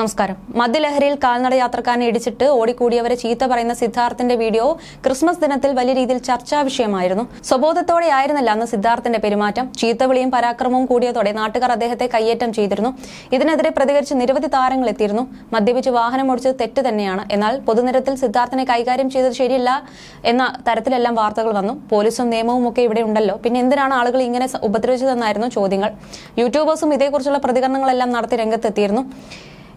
നമസ്കാരം. മദ്യലഹരിയിൽ കാൽനട യാത്രക്കാരനെ ഇടിച്ചിട്ട് ഓടിക്കൂടിയവരെ ചീത്ത പറയുന്ന സിദ്ധാർത്ഥിന്റെ വീഡിയോ ക്രിസ്മസ് ദിനത്തിൽ വലിയ രീതിയിൽ ചർച്ചാ വിഷയമായിരുന്നു. സ്വബോധത്തോടെയായിരുന്നില്ല അന്ന് സിദ്ധാർത്ഥിന്റെ പെരുമാറ്റം. ചീത്തവിളിയും പരാക്രമവും കൂടിയതോടെ നാട്ടുകാർ അദ്ദേഹത്തെ കയ്യേറ്റം ചെയ്തിരുന്നു. ഇതിനെതിരെ പ്രതികരിച്ച് നിരവധി താരങ്ങൾ എത്തിയിരുന്നു. മദ്യപിച്ച് വാഹനം ഓടിച്ചത് തെറ്റ് തന്നെയാണ്, എന്നാൽ പൊതുനിരത്തിൽ സിദ്ധാർത്ഥിനെ കൈകാര്യം ചെയ്തത് ശരിയല്ല എന്ന തരത്തിലെല്ലാം വാർത്തകൾ വന്നു. പോലീസും നിയമവും ഒക്കെ ഇവിടെ ഉണ്ടല്ലോ, പിന്നെ എന്തിനാണ് ആളുകൾ ഇങ്ങനെ ഉപദ്രവിച്ചതെന്നായിരുന്നു ചോദ്യങ്ങൾ. യൂട്യൂബേഴ്സും ഇതേക്കുറിച്ചുള്ള പ്രതികരണങ്ങളെല്ലാം നടത്തി രംഗത്തെത്തിയിരുന്നു.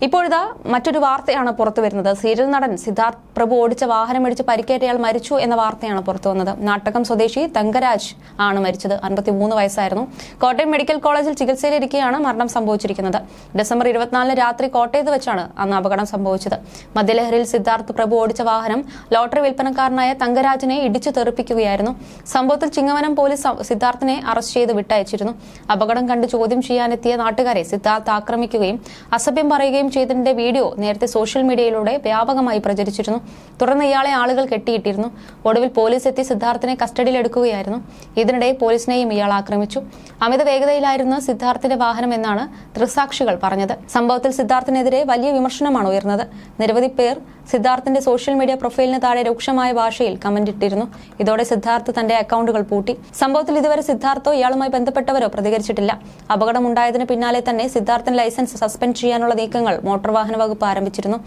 ഇപ്പോഴിതാ മറ്റൊരു വാർത്തയാണ് പുറത്തു വരുന്നത്. സീരിയൽ നടൻ സിദ്ധാർത്ഥ് പ്രഭു ഓടിച്ച വാഹനമിടിച്ച് പരിക്കേറ്റയാൾ മരിച്ചു എന്ന വാർത്തയാണ് പുറത്തു വന്നത്. നാട്ടകം സ്വദേശി തങ്കരാജ് ആണ് മരിച്ചത്. 53 വയസ്സായിരുന്നു. കോട്ടയം മെഡിക്കൽ കോളേജിൽ ചികിത്സയിലിരിക്കെയാണ് മരണം സംഭവിച്ചിരിക്കുന്നത്. ഡിസംബർ 24 രാത്രി കോട്ടയത്ത് വെച്ചാണ് അന്ന് അപകടം സംഭവിച്ചത്. മദ്യലഹരിയിൽ സിദ്ധാർത്ഥ് പ്രഭു ഓടിച്ച വാഹനം ലോട്ടറി വിൽപ്പനക്കാരനായ തങ്കരാജിനെ ഇടിച്ചു തെറിപ്പിക്കുകയായിരുന്നു. സംഭവത്തിൽ ചിങ്ങവനം പോലീസ് സിദ്ധാർത്ഥിനെ അറസ്റ്റ് ചെയ്ത് വിട്ടയച്ചിരുന്നു. അപകടം കണ്ട് ചോദ്യം ചെയ്യാനെത്തിയ നാട്ടുകാരെ സിദ്ധാർത്ഥ് ആക്രമിക്കുകയും അസഭ്യം പറയുകയും ചെയ്തതിന്റെ വീഡിയോ നേരത്തെ സോഷ്യൽ മീഡിയയിലൂടെ വ്യാപകമായി പ്രചരിച്ചിരുന്നു. തുടർന്ന് ഇയാളെ ആളുകൾ കെട്ടിയിട്ടിരുന്നു. ഒടുവിൽ പോലീസ് എത്തി സിദ്ധാർത്ഥിനെ കസ്റ്റഡിയിലെടുക്കുകയായിരുന്നു. ഇതിനിടെ പോലീസിനെയും ഇയാൾ ആക്രമിച്ചു. അമിത വേഗതയിലായിരുന്നു സിദ്ധാർത്ഥിന്റെ വാഹനം എന്നാണ് ദൃക്സാക്ഷികൾ പറഞ്ഞത്. സംഭവത്തിൽ സിദ്ധാർത്ഥിനെതിരെ വലിയ വിമർശനമാണ് ഉയർന്നത്. നിരവധി പേർ സിദ്ധാർത്ഥിന്റെ സോഷ്യൽ മീഡിയ പ്രൊഫൈലിന് താഴെ രൂക്ഷമായ ഭാഷയിൽ കമന്റ് ഇട്ടിരുന്നു. ഇതോടെ സിദ്ധാർത്ഥ് തന്റെ അക്കൗണ്ടുകൾ പൂട്ടി. സംഭവത്തിൽ ഇതുവരെ സിദ്ധാർത്ഥോ ഇയാളുമായി ബന്ധപ്പെട്ടവരോ പ്രതികരിച്ചിട്ടില്ല. അപകടമുണ്ടായതിനു പിന്നാലെ തന്നെ സിദ്ധാർത്ഥിന്റെ ലൈസൻസ് സസ്പെൻഡ് ചെയ്യാനുള്ള നീക്കങ്ങൾ മോട്ടോർ വാഹന വകുപ്പ് ആരംഭിച്ചിരുന്നു.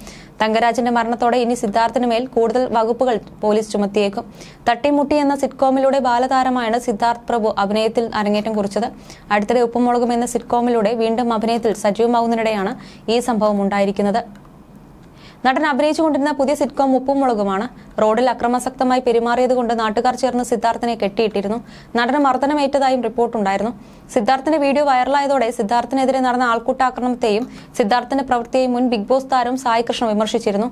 തങ്കരാജിന്റെ മരണത്തോടെ ഇനി സിദ്ധാർത്ഥിന് മേൽ കൂടുതൽ വകുപ്പുകൾ പോലീസ് ചുമത്തിയേക്കും. തട്ടിമുട്ടി എന്ന സിറ്റ്കോമിലൂടെ ബാലതാരമായാണ് സിദ്ധാർത്ഥ് പ്രഭു അഭിനയത്തിൽ അരങ്ങേറ്റം കുറിച്ചത്. അടുത്തിടെ ഉപ്പുമുളകും എന്ന സിറ്റ്കോമിലൂടെ വീണ്ടും അഭിനയത്തിൽ സജീവമാവുന്നതിനിടെയാണ് ഈ സംഭവം ഉണ്ടായിരിക്കുന്നത്. നടൻ അഭിനയിച്ചുകൊണ്ടിരുന്ന പുതിയ സിറ്റ്കോം ഉപ്പുമുളകുമാണ്. റോഡിൽ അക്രമാസക്തമായി പെരുമാറിയതുകൊണ്ട് നാട്ടുകാർ ചേർന്ന് സിദ്ധാർത്ഥിനെ കെട്ടിയിട്ടിരുന്നു. നടന് മർദ്ദനമേറ്റതായും റിപ്പോർട്ടുണ്ടായിരുന്നു. സിദ്ധാർത്ഥിന്റെ വീഡിയോ വൈറലായതോടെ സിദ്ധാർത്ഥിനെതിരെ നടന്ന ആൾക്കൂട്ടാക്രമണത്തെയും സിദ്ധാർത്ഥിന്റെ പ്രവൃത്തിയെയും മുൻ ബിഗ് ബോസ് താരം സായി കൃഷ്ണ വിമർശിച്ചിരുന്നു.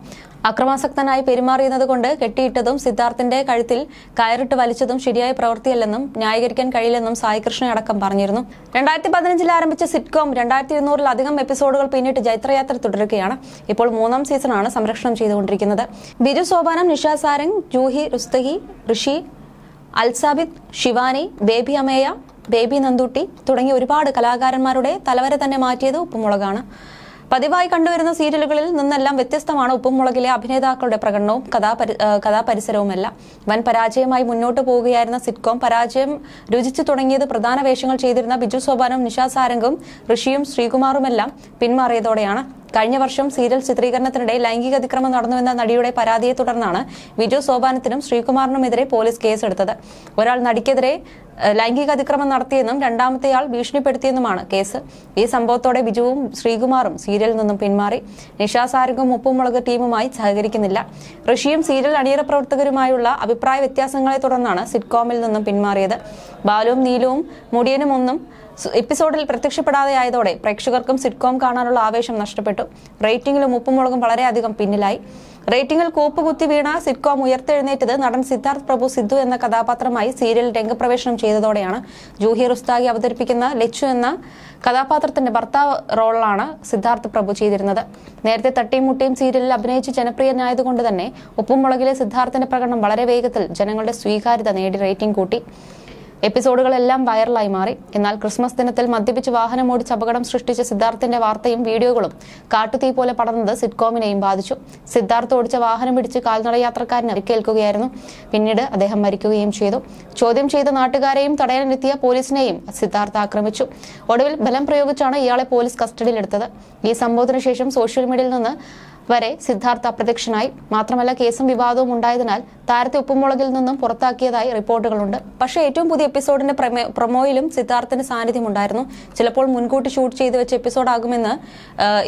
അക്രമാസക്തനായി പെരുമാറിയതുകൊണ്ട് കെട്ടിയിട്ടതും സിദ്ധാർത്ഥിന്റെ കഴുത്തിൽ കയറിട്ട് വലിച്ചതും ശരിയായ പ്രവൃത്തിയല്ലെന്നും ന്യായീകരിക്കാൻ കഴിയില്ലെന്നും സായി കൃഷ്ണ അടക്കം പറഞ്ഞിരുന്നു. 2015 ആരംഭിച്ച സിറ്റ്കോം 2200-ലധികം എപ്പിസോഡുകൾ പിന്നിട്ട് ജൈത്രയാത്ര തുടരുകയാണ്. ഇപ്പോൾ 3ാം സീസണാണ് സംരക്ഷണം ചെയ്തുകൊണ്ടിരിക്കുന്നത്. ബിജു സോപാനം, നിഷ സാരംഗ്, ജൂഹി റുസ്തഹി, ഋഷി, അൽസാബിദ്, ശിവാനി, ബേബി അമേയ, ബേബി നന്ദൂട്ടി തുടങ്ങിയ ഒരുപാട് കലാകാരന്മാരുടെ തലവരെ തന്നെ മാറ്റിയത് ഉപ്പുമുളകാണ്. പതിവായി കണ്ടുവരുന്ന സീരിയലുകളിൽ നിന്നെല്ലാം വ്യത്യസ്തമാണ് ഉപ്പുമുളകിലെ അഭിനേതാക്കളുടെ പ്രകടനവും കഥാപരിസരവുമെല്ലാം. വൻ പരാജയമായി മുന്നോട്ട് പോവുകയായിരുന്ന സിറ്റ്കോം പരാജയം രുചിച്ചു തുടങ്ങിയത് പ്രധാന വേഷങ്ങൾ ചെയ്തിരുന്ന ബിജു സോപാനും, നിഷ സാരംഗും, ഋഷിയും ശ്രീകുമാറുമെല്ലാം പിന്മാറിയതോടെയാണ്. കഴിഞ്ഞ വർഷം സീരിയൽ ചിത്രീകരണത്തിനിടെ ലൈംഗിക അതിക്രമം നടന്നുവെന്ന നടിയുടെ പരാതിയെ തുടർന്നാണ് ബിജു സോപാനത്തിനും ശ്രീകുമാറിനുമെതിരെ പോലീസ് കേസെടുത്തത്. ഒരാൾ നടിക്കെതിരെ ലൈംഗിക അതിക്രമം നടത്തിയെന്നും രണ്ടാമത്തെയാൾ ഭീഷണിപ്പെടുത്തിയെന്നുമാണ് കേസ്. ഈ സംഭവത്തോടെ ബിജുവും ശ്രീകുമാറും സീരിയലിൽ നിന്നും പിന്മാറി. നിഷ സാരംഗും ഉപ്പുമുളക് ടീമുമായി സഹകരിക്കുന്നില്ല. ഋഷിയും സീരിയൽ അണിയറ പ്രവർത്തകരുമായുള്ള അഭിപ്രായ വ്യത്യാസങ്ങളെ തുടർന്നാണ് സിറ്റ്കോമിൽ നിന്നും പിന്മാറിയത്. ബാലുവും നീലുവും മുടിയനും ഒന്നും എപ്പിസോഡിൽ പ്രത്യക്ഷപ്പെടാതെയായതോടെ പ്രേക്ഷകർക്കും സിറ്റ്കോം കാണാനുള്ള ആവേശം നഷ്ടപ്പെട്ടു. റേറ്റിംഗിലും ഉപ്പുമുളകും വളരെയധികം പിന്നിലായി. റേറ്റിംഗിൽ കൂപ്പുകുത്തി വീണ സിറ്റ്കോം ഉയർത്തെഴുന്നേറ്റത് നടൻ സിദ്ധാർത്ഥ് പ്രഭു സിദ്ധു എന്ന കഥാപാത്രമായി സീരിയൽ രംഗപ്രവേശനം ചെയ്തതോടെയാണ്. ജൂഹി റുസ്താഗി അവതരിപ്പിക്കുന്ന ലച്ചു എന്ന കഥാപാത്രത്തിന്റെ ഭർത്താവ് റോളിലാണ് സിദ്ധാർത്ഥ് പ്രഭു ചെയ്തിരുന്നത്. നേരത്തെ തട്ടിയും മുട്ടിയും സീരിയലിൽ അഭിനയിച്ച് ജനപ്രിയനായതുകൊണ്ട് തന്നെ ഉപ്പുമുളകിലെ സിദ്ധാർത്ഥിന്റെ പ്രകടനം വളരെ വേഗത്തിൽ ജനങ്ങളുടെ സ്വീകാര്യത നേടി റേറ്റിംഗ് കൂട്ടി. എപ്പിസോഡുകളെല്ലാം വൈറലായി മാറി. എന്നാൽ ക്രിസ്മസ് ദിനത്തിൽ മദ്യപിച്ച് വാഹനം ഓടിച്ച് അപകടം സൃഷ്ടിച്ച സിദ്ധാർത്ഥിന്റെ വാർത്തയും വീഡിയോകളും കാട്ടുതീ പോലെ പടർന്നത് സിറ്റ്കോമിനെയും ബാധിച്ചു. സിദ്ധാർത്ഥ് ഓടിച്ച വാഹനം പിടിച്ച് കാൽനട യാത്രക്കാരന് പരിക്കേൽക്കുകയായിരുന്നു. പിന്നീട് അദ്ദേഹം മരിക്കുകയും ചെയ്തു. ചോദ്യം ചെയ്ത നാട്ടുകാരെയും തടയാനെത്തിയ പോലീസിനെയും സിദ്ധാർത്ഥ് ആക്രമിച്ചു. ഒടുവിൽ ബലം പ്രയോഗിച്ചാണ് ഇയാളെ പോലീസ് കസ്റ്റഡിയിലെടുത്തത്. ഈ സംഭവത്തിന് ശേഷം സോഷ്യൽ മീഡിയയിൽ നിന്ന് വരെ സിദ്ധാർത്ഥ് അപ്രത്യക്ഷനായി. മാത്രമല്ല, കേസും വിവാദവും ഉണ്ടായതിനാൽ താരത്തെ ഉപ്പുമുളകിൽ നിന്നും പുറത്താക്കിയതായി റിപ്പോർട്ടുകളുണ്ട്. പക്ഷേ ഏറ്റവും പുതിയ എപ്പിസോഡിന്റെ പ്രൊമോയിലും സിദ്ധാർത്ഥിന്റെ സാന്നിധ്യം ഉണ്ടായിരുന്നു. ചിലപ്പോൾ മുൻകൂട്ടി ഷൂട്ട് ചെയ്തു വെച്ച എപ്പിസോഡാകുമെന്ന്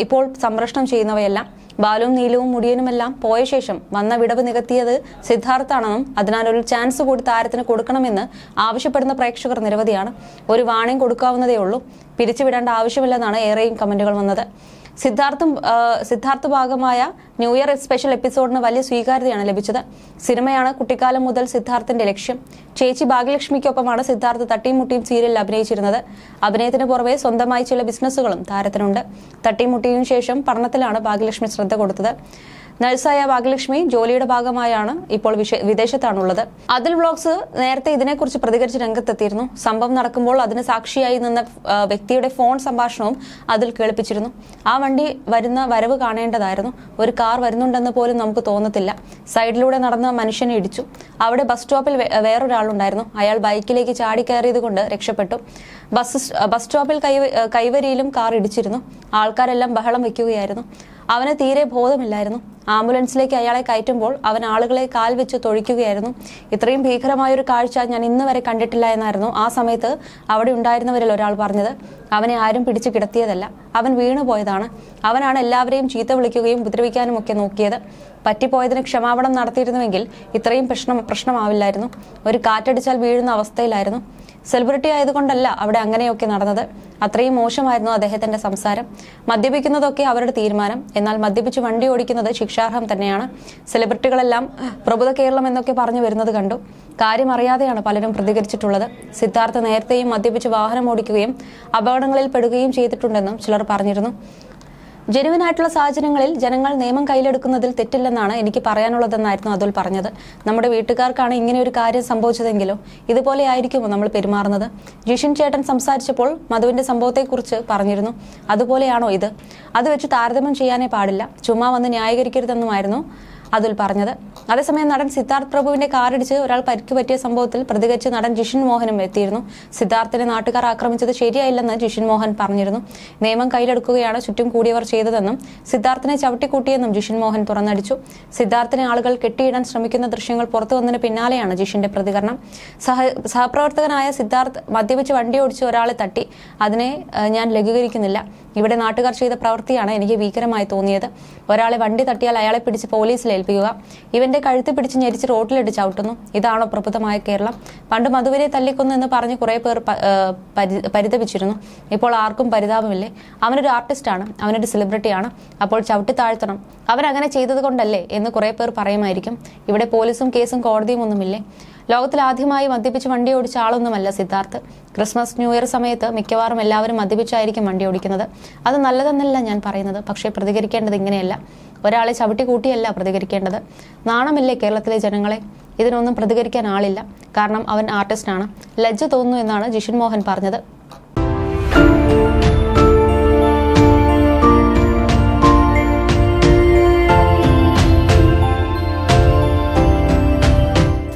ഇപ്പോൾ സംപ്രേഷണം ചെയ്യുന്നവയെല്ലാം. ബാലുവും നീലുവും മുടിയനുമെല്ലാം പോയ ശേഷം വന്ന വിടവ് നികത്തിയത് സിദ്ധാർത്ഥാണെന്നും അതിനാൽ ഒരു ചാൻസ് കൂടി താരത്തിന് കൊടുക്കണമെന്ന് ആവശ്യപ്പെടുന്ന പ്രേക്ഷകർ നിരവധിയാണ്. ഒരു വാണിംഗ് കൊടുക്കാവുന്നതേ ഉള്ളൂ, പിരിച്ചുവിടേണ്ട ആവശ്യമില്ലെന്നാണ് ഏറെയും കമന്റുകൾ വന്നത്. സിദ്ധാർത്ഥ് ഭാഗമായ ന്യൂ ഇയർ സ്പെഷ്യൽ എപ്പിസോഡിന് വലിയ സ്വീകാര്യതയാണ് ലഭിച്ചത്. സിനിമയാണ് കുട്ടിക്കാലം മുതൽ സിദ്ധാർത്ഥിന്റെ ലക്ഷ്യം. ചേച്ചി ഭാഗ്യലക്ഷ്മിക്കൊപ്പമാണ് സിദ്ധാർത്ഥ് തട്ടിയും മുട്ടിയും സീരിയലിൽ അഭിനയിച്ചിരുന്നത്. അഭിനയത്തിന് പുറമെ സ്വന്തമായി ചില ബിസിനസ്സുകളും താരത്തിനുണ്ട്. തട്ടിയും മുട്ടിയും ശേഷം പഠനത്തിലാണ് ഭാഗ്യലക്ഷ്മി ശ്രദ്ധ കൊടുത്തത്. നഴ്സായ ഭാഗ്യലക്ഷ്മി ജോലിയുടെ ഭാഗമായാണ് ഇപ്പോൾ വിദേശത്താണുള്ളത്. അതിൽ വ്ലോഗ്സ് നേരത്തെ ഇതിനെക്കുറിച്ച് പ്രതികരിച്ച് രംഗത്തെത്തിയിരുന്നു. സംഭവം നടക്കുമ്പോൾ അതിന് സാക്ഷിയായി നിന്ന വ്യക്തിയുടെ ഫോൺ സംഭാഷണവും അതിൽ കേൾപ്പിച്ചിരുന്നു. ആ വണ്ടി വരുന്ന വരവ് കാണേണ്ടതായിരുന്നു. ഒരു കാർ വരുന്നുണ്ടെന്ന് പോലും നമുക്ക് തോന്നത്തില്ല. സൈഡിലൂടെ നടന്ന മനുഷ്യനെ ഇടിച്ചു. അവിടെ ബസ് സ്റ്റോപ്പിൽ വേറൊരാളുണ്ടായിരുന്നു. അയാൾ ബൈക്കിലേക്ക് ചാടിക്കയറിയത് കൊണ്ട് രക്ഷപ്പെട്ടു. ബസ് സ്റ്റോപ്പിൽ കൈവരിയിലും കാർ ഇടിച്ചിരുന്നു. ആൾക്കാരെല്ലാം ബഹളം വയ്ക്കുകയായിരുന്നു. അവന് തീരെ ബോധമില്ലായിരുന്നു. ആംബുലൻസിലേക്ക് അയാളെ കയറ്റുമ്പോൾ അവൻ ആളുകളെ കാൽ വെച്ച് തൊഴിക്കുകയായിരുന്നു. ഇത്രയും ഭീകരമായൊരു കാഴ്ച ഞാൻ ഇന്ന് വരെ കണ്ടിട്ടില്ല എന്നായിരുന്നു ആ സമയത്ത് അവിടെ ഉണ്ടായിരുന്നവരിൽ ഒരാൾ പറഞ്ഞത്. അവനെ ആരും പിടിച്ചു കിടത്തിയതല്ല, അവൻ വീണുപോയതാണ്. അവനാണ് എല്ലാവരെയും ചീത്ത വിളിക്കുകയും ഉപദ്രവിക്കാനും ഒക്കെ നോക്കിയത്. പറ്റിപ്പോയതിന് ക്ഷമാപണം നടത്തിയിരുന്നുവെങ്കിൽ ഇത്രയും പ്രശ്നമാവില്ലായിരുന്നു. ഒരു കാറ്റടിച്ചാൽ വീഴുന്ന അവസ്ഥയിലായിരുന്നു. സെലിബ്രിറ്റി ആയതുകൊണ്ടല്ല അവിടെ അങ്ങനെയൊക്കെ നടന്നത്. അത്രയും മോശമായിരുന്നു അദ്ദേഹത്തിന്റെ സംസാരം. മദ്യപിക്കുന്നതൊക്കെ അവരുടെ തീരുമാനം. എന്നാൽ മദ്യപിച്ച് വണ്ടി ഓടിക്കുന്നത് ശിക്ഷാർഹം തന്നെയാണ്. സെലിബ്രിറ്റികളെല്ലാം പ്രബുദ്ധ കേരളം എന്നൊക്കെ പറഞ്ഞു വരുന്നത് കണ്ടു. കാര്യം അറിയാതെയാണ് പലരും പ്രതികരിച്ചിട്ടുള്ളത്. സിദ്ധാർത്ഥ നേരത്തെയും മദ്യപിച്ച് വാഹനം ഓടിക്കുകയും അപകടങ്ങളിൽ പെടുകയും ചെയ്തിട്ടുണ്ടെന്നും ചിലർ പറഞ്ഞിരുന്നു. ജനുവിനായിട്ടുള്ള സാഹചര്യങ്ങളിൽ ജനങ്ങൾ നിയമം കയ്യിലെടുക്കുന്നതിൽ തെറ്റില്ലെന്നാണ് എനിക്ക് പറയാനുള്ളതെന്നായിരുന്നു അതുൽ പറഞ്ഞത്. നമ്മുടെ വീട്ടുകാർക്കാണ് ഇങ്ങനെ ഒരു കാര്യം സംഭവിച്ചതെങ്കിലോ ഇതുപോലെ ആയിരിക്കുമോ നമ്മൾ പെരുമാറുന്നത്? ജിഷിൻ ചേട്ടൻ സംസാരിച്ചപ്പോൾ മധുവിന്റെ സംഭവത്തെക്കുറിച്ച് പറഞ്ഞിരുന്നു. അതുപോലെയാണോ ഇത്? അത് വെച്ച് താരതമ്യം ചെയ്യാനേ പാടില്ല. ചുമ്മാ വന്ന് ന്യായീകരിക്കരുതെന്നുമായിരുന്നു അതുൽ പറഞ്ഞത്. അതേസമയം നടൻ സിദ്ധാർത്ഥ് പ്രഭുവിന്റെ കാറിടിച്ച് ഒരാൾ പരിക്ക് പറ്റിയ സംഭവത്തിൽ പ്രതികരിച്ച് നടൻ ജിഷിൻ മോഹനും എത്തിയിരുന്നു. സിദ്ധാർത്ഥിനെ നാട്ടുകാർ ആക്രമിച്ചത് ശരിയായില്ലെന്ന് ജിഷിൻ മോഹൻ പറഞ്ഞിരുന്നു. നിയമം കയ്യിലെടുക്കുകയാണ് ചുറ്റും കൂടിയവർ ചെയ്തതെന്നും സിദ്ധാർത്ഥിനെ ചവിട്ടിക്കൂട്ടിയെന്നും ജിഷിൻ മോഹൻ തുറന്നടിച്ചു. സിദ്ധാർത്ഥിനെ ആളുകൾ കെട്ടിയിടാൻ ശ്രമിക്കുന്ന ദൃശ്യങ്ങൾ പുറത്തു വന്നതിന് പിന്നാലെയാണ് ജിഷിന്റെ പ്രതികരണം. സഹപ്രവർത്തകനായ സിദ്ധാർത്ഥ് മദ്യപിച്ച് വണ്ടി ഓടിച്ച് ഒരാളെ തട്ടി. അതിനെ ഞാൻ ലഘൂകരിക്കുന്നില്ല. ഇവിടെ നാട്ടുകാർ ചെയ്ത പ്രവൃത്തിയാണ് എനിക്ക് ഭീകരമായി തോന്നിയത്. ഒരാളെ വണ്ടി തട്ടിയാൽ അയാളെ പിടിച്ച് പോലീസിൽ ഏൽപ്പിക്കുക, ഇവന്റെ കഴുത്ത് പിടിച്ച് ഞെരിച്ച് റോട്ടിലിട്ട് ചവിട്ടുന്നു. ഇതാണോ പ്രബുദ്ധമായ കേരളം? പണ്ട് മധുവിനെ തല്ലിക്കൊന്നു എന്ന് പറഞ്ഞ് കുറെ പേർ പരിതപിച്ചിരുന്നു. ഇപ്പോൾ ആർക്കും പരിതാപമില്ലേ? അവനൊരു ആർട്ടിസ്റ്റാണ്, അവനൊരു സെലിബ്രിറ്റിയാണ്, അപ്പോൾ ചവിട്ടി താഴ്ത്തണം. അവൻ അങ്ങനെ ചെയ്തത് കൊണ്ടല്ലേ എന്ന് കുറെ പേർ പറയുമായിരിക്കും. ഇവിടെ പോലീസും കേസും കോടതിയും ഒന്നുമില്ലേ? ലോകത്തിൽ ആദ്യമായി മദ്യപിച്ച് വണ്ടി ഓടിച്ച ആളൊന്നുമല്ല സിദ്ധാർത്ഥ്. ക്രിസ്മസ് ന്യൂ ഇയർ സമയത്ത് മിക്കവാറും എല്ലാവരും മദ്യപിച്ചായിരിക്കും വണ്ടി ഓടിക്കുന്നത്. അത് നല്ലതെന്നല്ല ഞാൻ പറയുന്നത്. പക്ഷേ പ്രതികരിക്കേണ്ടത് ഇങ്ങനെയല്ല. ഒരാളെ ചവിട്ടി കൂട്ടിയല്ല പ്രതികരിക്കേണ്ടത്. നാണമില്ലേ കേരളത്തിലെ ജനങ്ങളെ? ഇതിനൊന്നും പ്രതികരിക്കാൻ ആളില്ല. കാരണം അവൻ ആർട്ടിസ്റ്റാണ്. ലജ്ജ തോന്നുന്നു എന്നാണ് ജിഷിൻ മോഹൻ പറഞ്ഞത്.